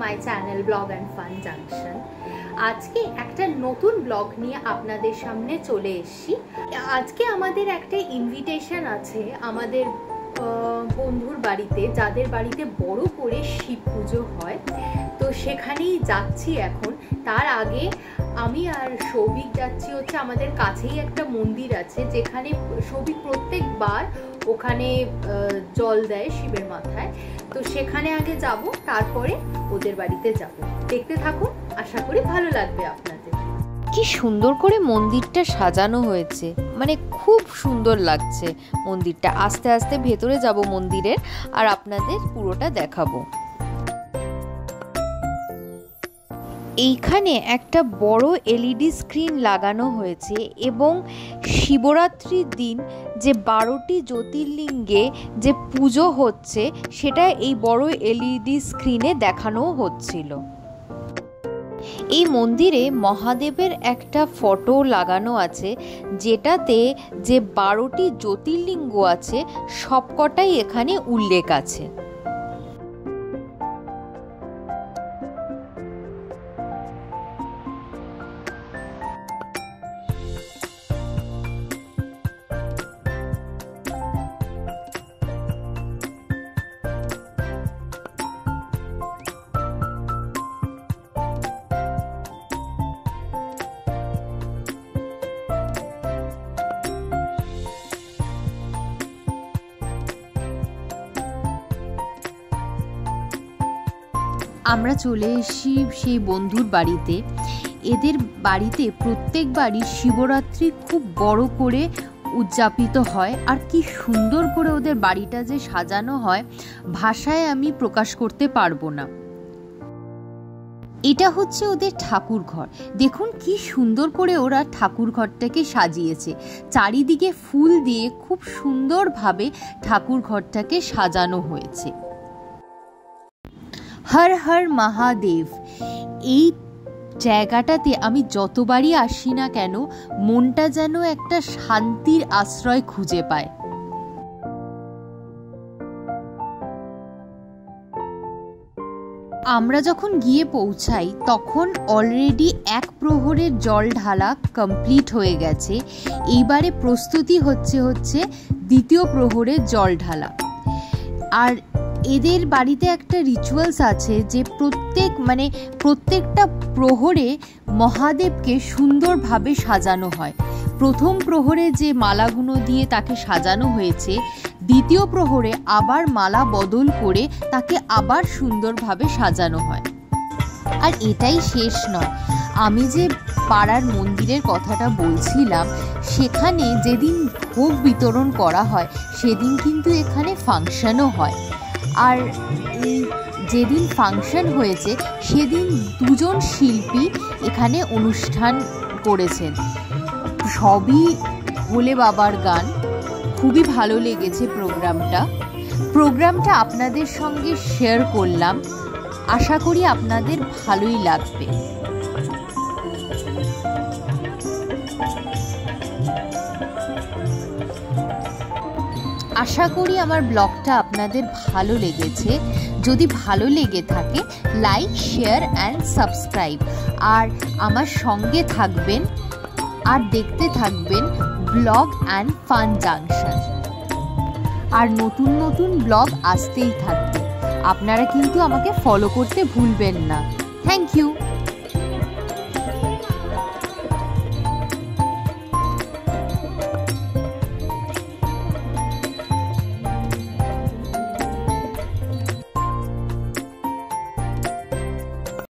My channel blog and fun junction. আজকে একটা নতুন ব্লগ নিয়ে আপনাদের সামনে চলে এসেছি। আজকে আমাদের একটা ইনভিটেশন আছে আমাদের বন্ধুর বাড়িতে, যাদের বাড়িতে বড় করে শিব পুজো হয়। তো সেখানেই যাচ্ছি এখন। তার আগে আমি আর সৌভিক যাচ্ছি হচ্ছে আমাদের কাছেই একটা মন্দির আছে, যেখানে সৌভিক প্রত্যেকবার ওখানে জল দেয় শিবের মাথায়। তো সেখানে আগে যাব, তারপরে ওদের বাড়িতে যাব। দেখতে থাকুন, আশা করি ভালো লাগবে আপনাদের। কি সুন্দর করে মন্দিরটা সাজানো হয়েছে, মানে খুব সুন্দর লাগছে মন্দিরটা। আস্তে আস্তে ভেতরে যাব মন্দিরের, আর আপনাদের পুরোটা দেখাবো। এইখানে একটা বড় এলইডি স্ক্রিন লাগানো হয়েছে এবং শিবরাত্রির দিন যে 12টি জ্যোতির্লিঙ্গে যে পুজো হচ্ছে সেটা এই বড় এলইডি স্ক্রিনে দেখানো হচ্ছিল। এই মন্দিরে মহাদেবের একটা ফটো লাগানো আছে, যেটাতে যে 12টি জ্যোতির্লিঙ্গ আছে সবকটাই এখানে উল্লেখ আছে। আমরা চলে এসেছি সেই বন্ধুর বাড়িতে। এদের বাড়িতে প্রত্যেকবারই শিবরাত্রি খুব বড় করে উদযাপিত হয়, আর কি সুন্দর করে ওদের বাড়িটা যে সাজানো হয় ভাষায় আমি প্রকাশ করতে পারবো না। এটা হচ্ছে ওদের ঠাকুর ঘর। দেখুন কি সুন্দর করে ওরা ঠাকুর ঘরটাকে সাজিয়েছে। চারিদিকে ফুল দিয়ে খুব সুন্দরভাবে ঠাকুর ঘরটাকে সাজানো হয়েছে। হর হর মহাদেব। এই জায়গাটাতে আমি যতবারই আসি না কেন মনটা যেন একটা শান্তির আশ্রয় খুঁজে পায়। আমরা যখন গিয়ে পৌঁছাই তখন অলরেডি 1 প্রহরের জল ঢালা কমপ্লিট হয়ে গেছে। এইবারে প্রস্তুতি হচ্ছে দ্বিতীয় প্রহরের জল ঢালা। আর এদের বাড়িতে একটা রিচুয়ালস আছে যে প্রত্যেকটা প্রহরে মহাদেবকে সুন্দরভাবে সাজানো হয়। প্রথম প্রহরে যে মালাগুলো দিয়ে তাকে সাজানো হয়েছে, দ্বিতীয় প্রহরে আবার মালা বদল করে তাকে আবার সুন্দরভাবে সাজানো হয়। আর এটাই শেষ নয়, আমি যে পাড়ার মন্দিরের কথাটা বলছিলাম, সেখানে যেদিন ভোগ বিতরণ করা হয় সেদিন কিন্তু এখানে ফাংশনও হয়। আর এই যেদিন ফাংশন হয়েছে সেদিন 2 জন শিল্পী এখানে অনুষ্ঠান করেছেন। সবই ভোলে বাবার গান। খুবই ভালো লেগেছে প্রোগ্রামটা আপনাদের সঙ্গে শেয়ার করলাম। আশা করি আপনাদের ভালোই লাগবে। আশা করি আমার ব্লগটা আপনাদের ভালো লেগেছে। যদি ভালো লেগে থাকে লাইক, শেয়ার অ্যান্ড সাবস্ক্রাইব। আর আমার সঙ্গে থাকবেন আর দেখতে থাকবেন ব্লগ অ্যান্ড ফান জাংশন। আর নতুন নতুন ব্লগ আসতেই থাকবে। আপনারা কিন্তু আমাকে ফলো করতে ভুলবেন না। Thank you.